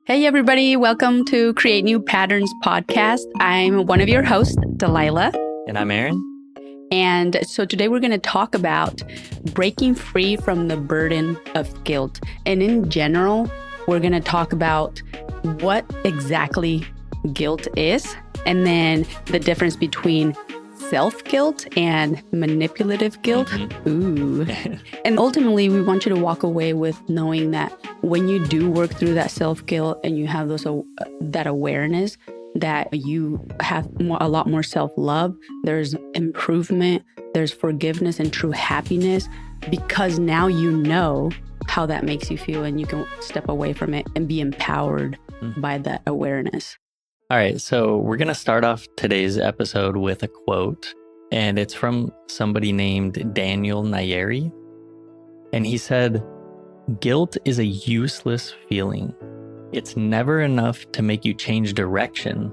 Hey, everybody. Welcome to Create New Patterns podcast. I'm one of your hosts, Delilah. And I'm Aaron. And so today we're going to talk about breaking free from the burden of guilt. And in general, we're going to talk about what exactly guilt is, and then the difference between self-guilt and manipulative guilt. Ooh. And ultimately, we want you to walk away with knowing that when you do work through that self-guilt and you have that awareness that you have a lot more self-love, there's improvement, there's forgiveness and true happiness, because now you know how that makes you feel and you can step away from it and be empowered by that awareness. All right, so we're going to start off today's episode with a quote, and it's from somebody named Daniel Nayeri. And he said, "Guilt is a useless feeling. It's never enough to make you change direction,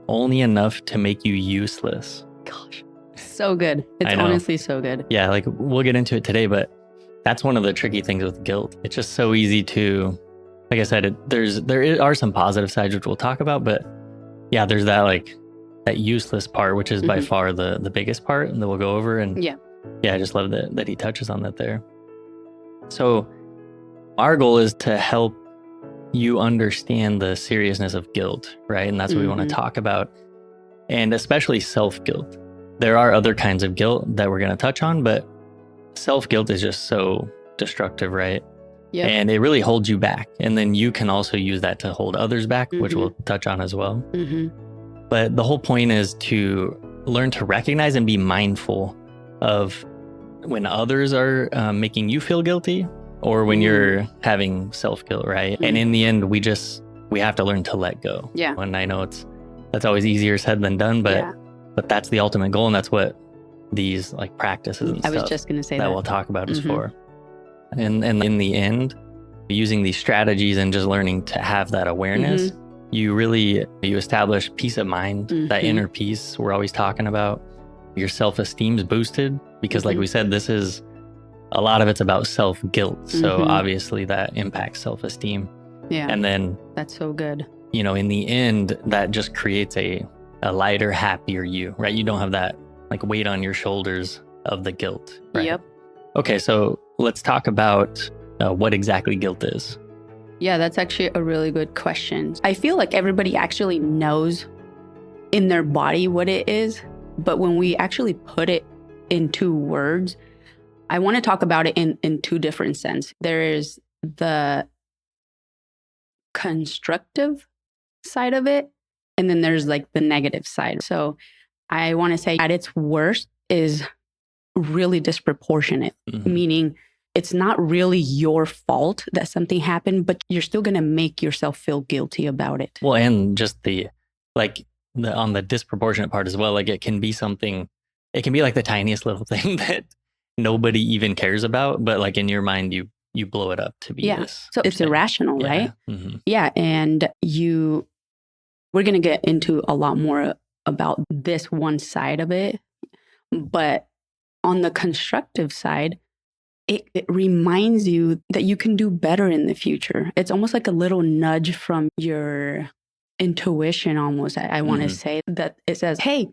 only enough to make you useless." Gosh, so good. It's honestly so good. Yeah, like we'll get into it today, but that's one of the tricky things with guilt. It's just so easy to, like I said, there are some positive sides which we'll talk about, but yeah, there's that useless part, which is by far the biggest part, and that we'll go over. And yeah, I just love that he touches on that there. So our goal is to help you understand the seriousness of guilt, right? And that's what we want to talk about, and especially self-guilt. There are other kinds of guilt that we're going to touch on, but self-guilt is just so destructive, right? Yep. And it really holds you back. And then you can also use that to hold others back, which we'll touch on as well. But the whole point is to learn to recognize and be mindful of when others are making you feel guilty, or when you're having self-guilt, right? And in the end, we have to learn to let go. Yeah. And I know that's always easier said than done, but that's the ultimate goal. And that's what these practices and stuff I was just going to say that we'll talk about is for. And in the end, using these strategies and just learning to have that awareness, you establish peace of mind, that inner peace we're always talking about. Your self-esteem's boosted because like we said, a lot of it's about self-guilt. So obviously that impacts self-esteem. Yeah. And then that's so good. In the end, that just creates a lighter, happier you, right? You don't have that weight on your shoulders of the guilt. Right? Yep. Okay, so let's talk about what exactly guilt is. Yeah, that's actually a really good question. I feel like everybody actually knows in their body what it is, but when we actually put it into words, I want to talk about it in two different senses. There is the constructive side of it, and then there's the negative side. So I want to say at its worst is really disproportionate, meaning it's not really your fault that something happened, but you're still going to make yourself feel guilty about it. Well, and just on the disproportionate part as well, it can be something, it can be the tiniest little thing that nobody even cares about, but in your mind, you blow it up to be this. So it's irrational, right? Yeah. And we're going to get into a lot more about this one side of it, but on the constructive side, it reminds you that you can do better in the future. It's almost like a little nudge from your intuition almost, I want to say, that it says, hey,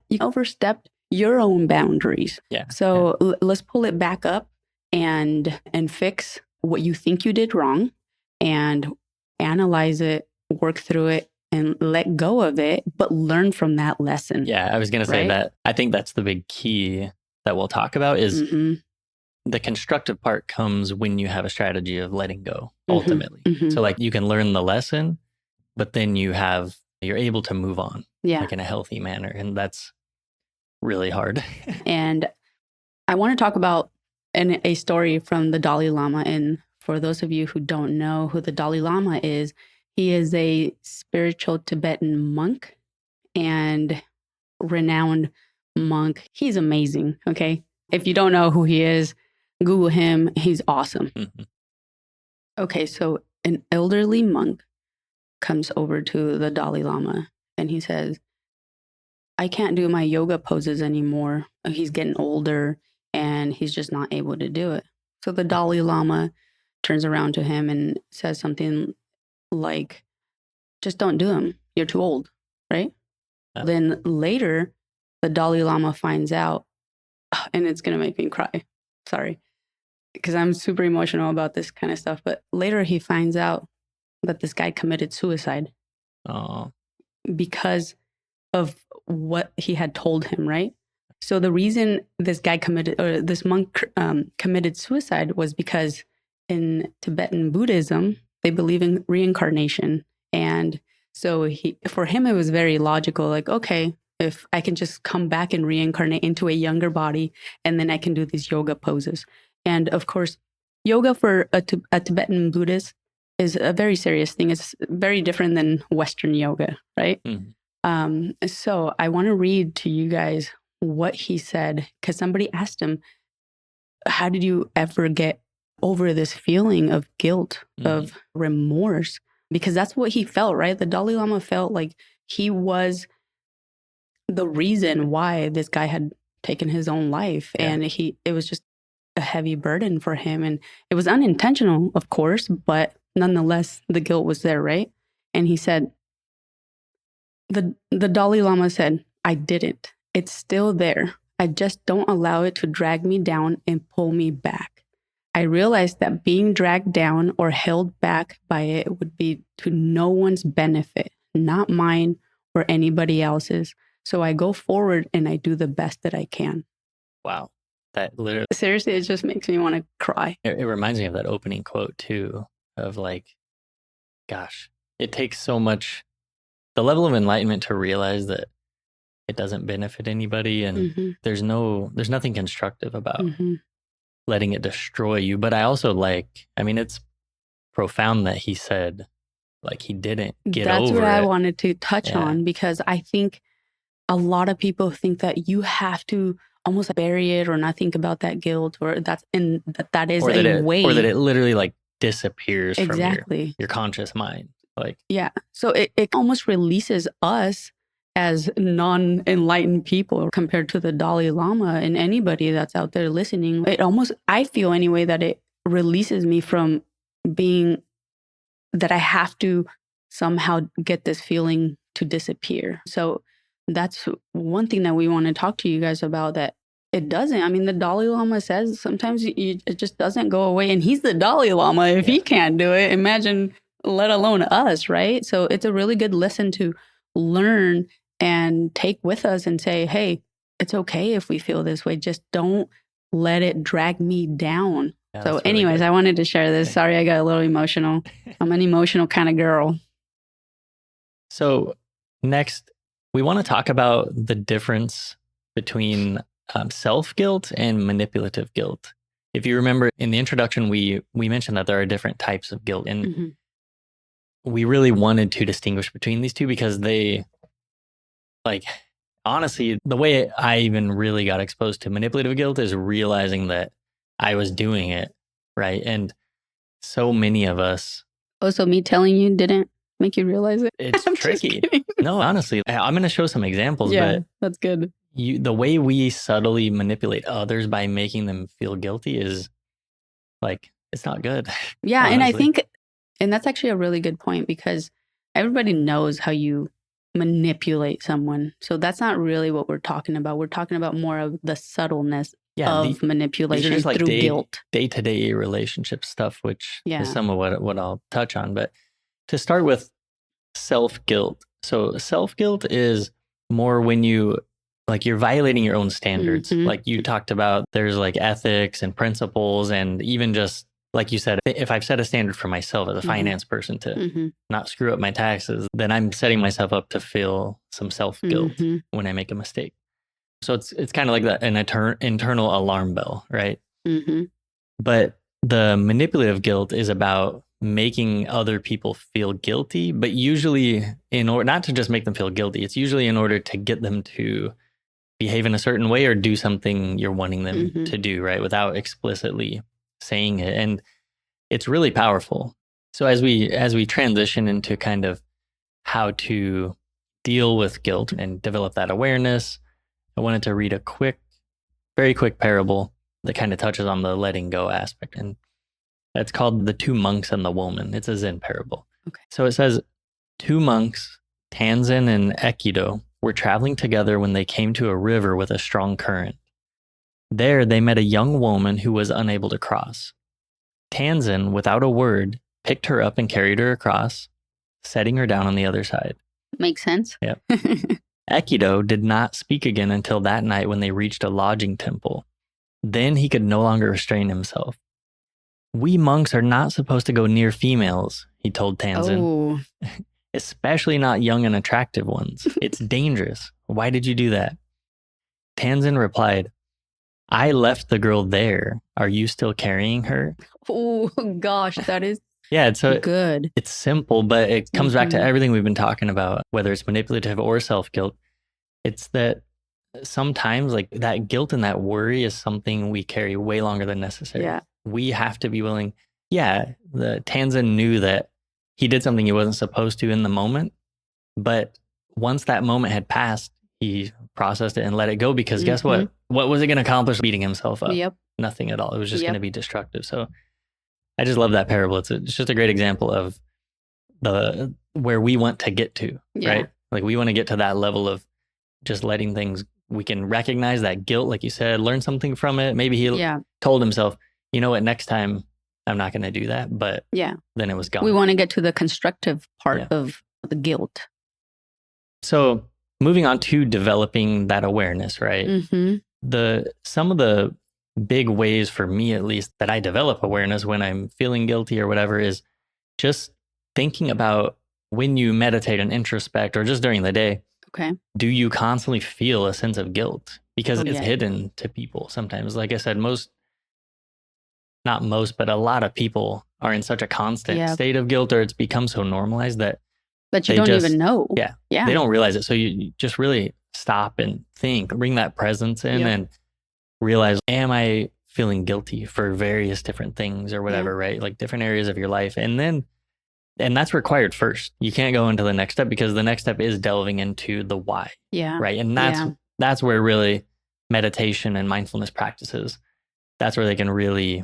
you overstepped your own boundaries. Yeah. So let's pull it back up and fix what you think you did wrong and analyze it, work through it, and let go of it, but learn from that lesson. Yeah, I was going to say that. I think that's the big key that we'll talk about is the constructive part comes when you have a strategy of letting go, ultimately. So you can learn the lesson, but then you're able to move on in a healthy manner. And that's really hard. And I want to talk about a story from the Dalai Lama. And for those of you who don't know who the Dalai Lama is, he is a spiritual Tibetan monk and renowned monk. He's amazing, okay? If you don't know who he is, Google him. He's awesome. Okay, so an elderly monk comes over to the Dalai Lama and he says, I can't do my yoga poses anymore. He's getting older and he's just not able to do it. So the Dalai Lama turns around to him and says something like, just don't do them. You're too old, right? Yeah. Then later, the Dalai Lama finds out, and it's going to make me cry. Sorry, because I'm super emotional about this kind of stuff. But later he finds out that this guy committed suicide because of what he had told him, right? So the reason this guy committed, or this monk committed suicide, was because in Tibetan Buddhism, they believe in reincarnation. And so for him, it was very logical. Like, okay, if I can just come back and reincarnate into a younger body, and then I can do these yoga poses. And of course, yoga for a Tibetan Buddhist is a very serious thing. It's very different than Western yoga, right? So I want to read to you guys what he said, because somebody asked him, how did you ever get over this feeling of guilt, of remorse? Because that's what he felt, right? The Dalai Lama felt like he was the reason why this guy had taken his own life. Yeah. And it was just a heavy burden for him. And it was unintentional, of course, but nonetheless, the guilt was there, right? And he said, the Dalai Lama said, I didn't. It's still there. I just don't allow it to drag me down and pull me back. I realized that being dragged down or held back by it would be to no one's benefit, not mine or anybody else's. So I go forward and I do the best that I can. Wow. That literally... Seriously, it just makes me want to cry. It reminds me of that opening quote too, of like, gosh, it takes so much, the level of enlightenment to realize that it doesn't benefit anybody, and there's nothing constructive about letting it destroy you. But I also it's profound that he said, like, he didn't get over it. That's what I wanted to touch on, because I think a lot of people think that you have to almost bury it or not think about that guilt, or that is a way. Or that it literally like disappears from your conscious mind. Like, yeah. So it almost releases us as non-enlightened people compared to the Dalai Lama and anybody that's out there listening. It almost, I feel anyway, that it releases me from being that I have to somehow get this feeling to disappear. So that's one thing that we want to talk to you guys about, that it doesn't. I mean, the Dalai Lama says sometimes it just doesn't go away. And he's the Dalai Lama. If he can't do it, imagine, let alone us, right? So it's a really good lesson to learn and take with us and say, hey, it's okay if we feel this way. Just don't let it drag me down. Yeah, so anyways, really, I wanted to share this. Sorry, I got a little emotional. I'm an emotional kind of girl. So next, we want to talk about the difference between self-guilt and manipulative guilt. If you remember in the introduction, we mentioned that there are different types of guilt, and we really wanted to distinguish between these two because they, like, honestly, the way I even really got exposed to manipulative guilt is realizing that I was doing it, right? And so many of us... Oh, so me telling you didn't make you realize it? It's tricky. No, honestly, I'm going to show some examples. Yeah, but that's good. The way we subtly manipulate others by making them feel guilty is, like, it's not good. Yeah, honestly. And I think, and that's actually a really good point, because everybody knows how you manipulate someone. So that's not really what we're talking about. We're talking about more of the subtleness of manipulation just like through guilt. Day-to-day relationship stuff, which is some of what I'll touch on. But to start with, self-guilt. So self-guilt is more when you're violating your own standards. Like you talked about, there's like ethics and principles, and even just like you said, if I've set a standard for myself as a finance person to not screw up my taxes, then I'm setting myself up to feel some self-guilt when I make a mistake. So it's kind of like that, an internal alarm bell, right? But the manipulative guilt is about making other people feel guilty, but usually in order not to just make them feel guilty, it's usually in order to get them to behave in a certain way or do something you're wanting them to do, right? Without explicitly saying it. And it's really powerful. So as we transition into kind of how to deal with guilt and develop that awareness, I wanted to read a very quick parable that kind of touches on the letting go aspect. And it's called The Two Monks and the Woman. It's a Zen parable. Okay. So it says 2 monks, Tanzan and Ekido, were traveling together when they came to a river with a strong current. There they met a young woman who was unable to cross. Tanzan, without a word, picked her up and carried her across, setting her down on the other side. Makes sense. Yep. Ekido did not speak again until that night when they reached a lodging temple. Then he could no longer restrain himself. We monks are not supposed to go near females, he told Tanzan. Oh, Especially not young and attractive ones. It's dangerous. Why did you do that? Tanzan replied, I left the girl there. Are you still carrying her? oh gosh, that is Yeah, so good. it's simple, but it comes back to Mhm. everything we've been talking about, whether it's manipulative or self-guilt. It's that sometimes like that guilt and that worry is something we carry way longer than necessary. Yeah. We have to be willing. Yeah, the Tanzan knew that he did something he wasn't supposed to in the moment, but once that moment had passed, he processed it and let it go because guess what? What was it going to accomplish beating himself up? Yep. Nothing at all. It was just Yep. going to be destructive. So I just love that parable. It's just a great example of the where we want to get to, Yeah. right? Like we want to get to that level of just letting things, we can recognize that guilt, like you said, learn something from it. Maybe he Yeah. told himself, you know what, next time I'm not going to do that. But Yeah. then it was gone. We want to get to the constructive part Yeah. of the guilt. So moving on to developing that awareness, right? Mm-hmm. Some of the big ways for me, at least, that I develop awareness when I'm feeling guilty or whatever is just thinking about when you meditate and introspect or just during the day. Okay. Do you constantly feel a sense of guilt? Because it's yeah. hidden to people sometimes. Like I said, not most, but a lot of people are in such a constant Yeah. state of guilt, or it's become so normalized that But you they don't just- even know. yeah, Yeah. they don't realize it. So you just really stop and think, bring that presence in Yep. and realize, am I feeling guilty for various different things or whatever, right? Like different areas of your life. And that's required first. You can't go into the next step because the next step is delving into the why, Yeah. right? And Yeah. that's where really meditation and mindfulness practices, that's where they can really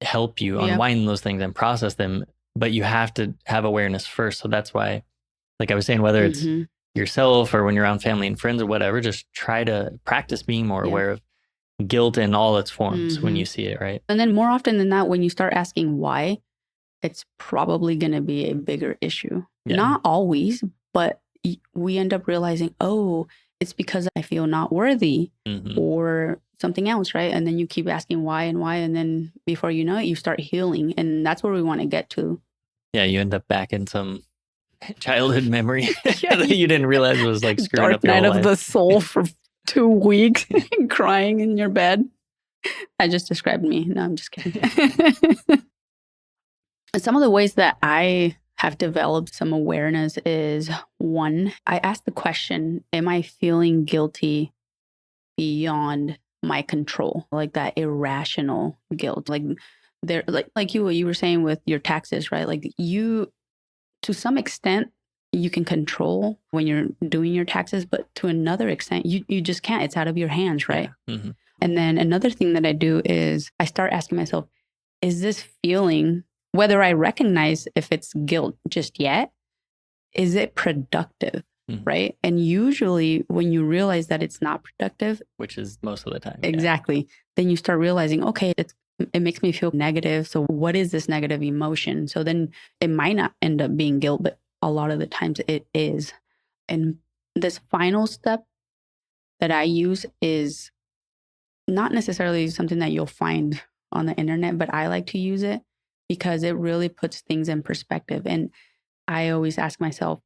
help you Yep. unwind those things and process them. But you have to have awareness first. So that's why, like I was saying, whether it's Mhm. yourself or when you're around family and friends or whatever, just try to practice being more Yeah. aware of guilt in all its forms when Mhm. you see it, right? And then more often than not, when you start asking why, it's probably going to be a bigger issue. Yeah. Not always, but we end up realizing, oh, it's because I feel not worthy Mhm. or something else, right? And then you keep asking why and why. And then before you know it, you start healing. And that's where we want to get to. Yeah, you end up back in some childhood memory Yeah. that you didn't realize was like screwing Dark up your night whole of life. the soul for 2 weeks, crying in your bed. I just described me. No, I'm just kidding. Some of the ways that I have developed some awareness is, one, I ask the question, am I feeling guilty beyond my control? Like that irrational guilt. Like there, like you were saying with your taxes, right? Like you, to some extent, you can control when you're doing your taxes, but to another extent, you just can't. It's out of your hands, right? Yeah. Mhm. And then another thing that I do is I start asking myself, is this feeling, whether I recognize if it's guilt just yet, is it productive? Mhm. Right? And usually when you realize that it's not productive, Which is most of the time. Yeah. exactly, then you start realizing, okay, it makes me feel negative. So what is this negative emotion? So then it might not end up being guilt, but a lot of the times it is. And this final step that I use is not necessarily something that you'll find on the internet, but I like to use it because it really puts things in perspective. And I always ask myself,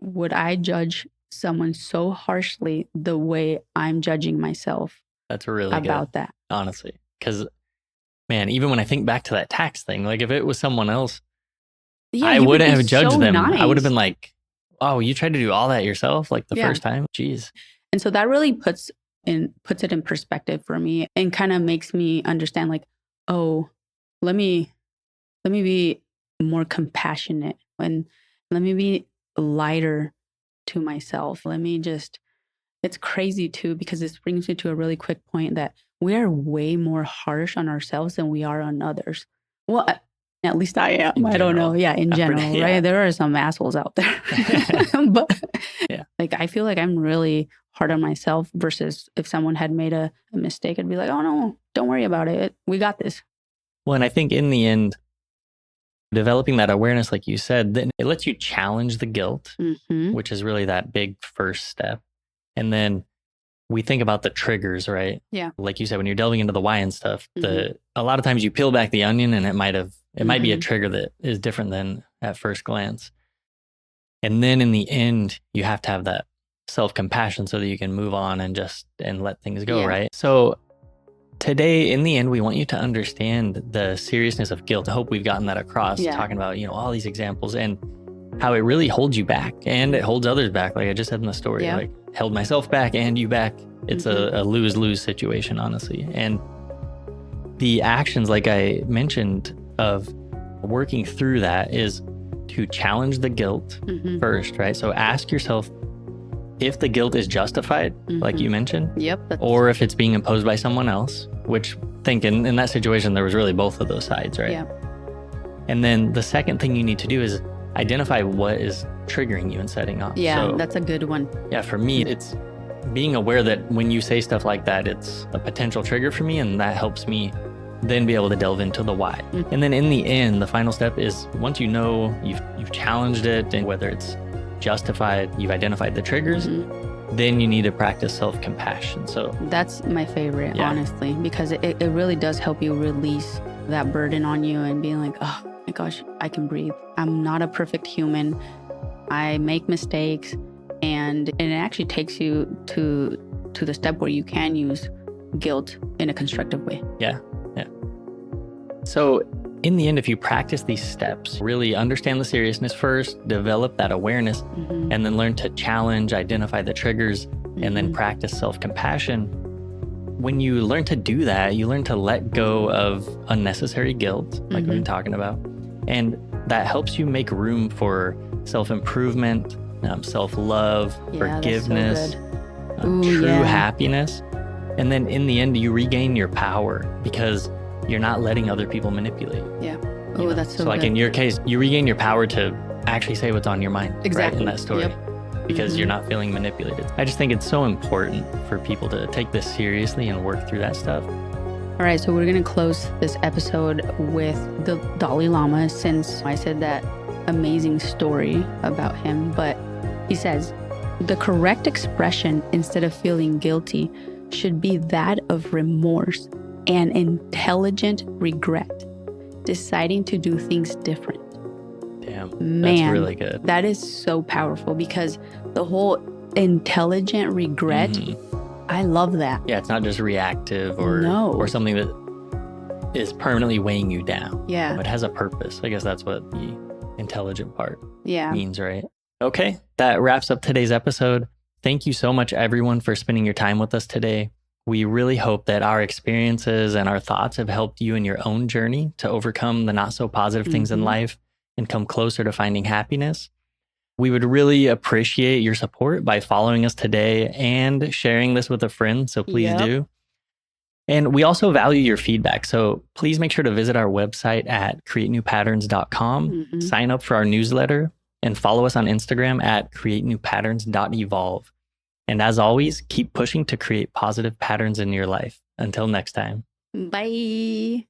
would I judge someone so harshly the way I'm judging myself That's really about good, that? honestly. Because, man, even when I think back to that tax thing, like if it was someone else, Yeah, I you would wouldn't be have judged so them. I would have nice. been like, oh, you tried to do all that yourself like the Yeah. first time? Jeez. And so that really puts it in perspective for me and kind of makes me understand, like, oh, let me be more compassionate and let me be lighter to myself. It's crazy too, because this brings me to a really quick point that we are way more harsh on ourselves than we are on others. Well, At least I am. In I don't know. general. Yeah, in general, Yeah. right? There are some assholes out there. But Yeah. like, I feel like I'm really hard on myself versus if someone had made a mistake, I'd be like, oh no, don't worry about it. We got this. Well, and I think in the end, developing that awareness, like you said, then it lets you challenge the guilt, Mm-hmm. which is really that big first step. And then we think about the triggers, right? Yeah. Like you said, when you're delving into the why and stuff, Mhm. a lot of times you peel back the onion and it might be a Mhm. trigger that is different than at first glance. And then in the end, you have to have that self-compassion so that you can move on and let things go, Yeah. right? So today, in the end, we want you to understand the seriousness of guilt. I hope we've gotten that across, Yeah. talking about, all these examples and how it really holds you back and it holds others back. Like I just said in the story, Yeah. like held myself back and you back. It's Mhm. a lose-lose situation, honestly. And the actions, like I mentioned, of working through that is to challenge the guilt Mhm. first, right? So ask yourself if the guilt is justified, like Mhm. you mentioned, Yep. or if it's being imposed by someone else, which in that situation, there was really both of those sides, right? Yeah. And then the second thing you need to do is identify what is triggering you and setting off. Yeah, So, that's a good one. yeah, for me, it's being aware that when you say stuff like that, it's a potential trigger for me. And that helps me then be able to delve into the why. Mhm. And then in the end, the final step is once you know you've challenged it and whether it's justified, you've identified the triggers, Mhm. then you need to practice self-compassion. So That's my favorite, Yeah. honestly, because it really does help you release that burden on you and being like, oh my gosh, I can breathe. I'm not a perfect human. I make mistakes. And it actually takes you to the step where you can use guilt in a constructive way. yeah. So in the end, if you practice these steps, really understand the seriousness first, develop that awareness, Mhm. and then learn to challenge, identify the triggers, and then Mhm. practice self-compassion. When you learn to do that, you learn to let go of unnecessary guilt, like we've been talking about. And that helps you make room for self-improvement, self-love, Yeah, forgiveness, that's so good. Ooh, true yeah. happiness. And then in the end, you regain your power because you're not letting other people manipulate. Yeah. you Oh, know? that's so like good. in your case, you regain your power to actually say what's on your mind, right, Exactly. in that story. Yep. Because you're not feeling manipulated. I just think it's so important for people to take this seriously and work through that stuff. All right, so we're going to close this episode with the Dalai Lama, since I said that amazing story about him. But he says, the correct expression instead of feeling guilty should be that of remorse and intelligent regret, deciding to do things different. Damn, Man, that's really good. That is so powerful because the whole intelligent regret, Mhm. I love that. Yeah, it's not just reactive or No. or something that is permanently weighing you down. Yeah. It has a purpose. I guess that's what the intelligent part Yeah. means, right? Okay, that wraps up today's episode. Thank you so much, everyone, for spending your time with us today. We really hope that our experiences and our thoughts have helped you in your own journey to overcome the not so positive things in life and come closer to finding happiness. We would really appreciate your support by following us today and sharing this with a friend. So please Yep. do. And we also value your feedback. So please make sure to visit our website at createnewpatterns.com, Mhm. sign up for our newsletter, and follow us on Instagram at createnewpatterns.evolve. And as always, keep pushing to create positive patterns in your life. Until next time. Bye.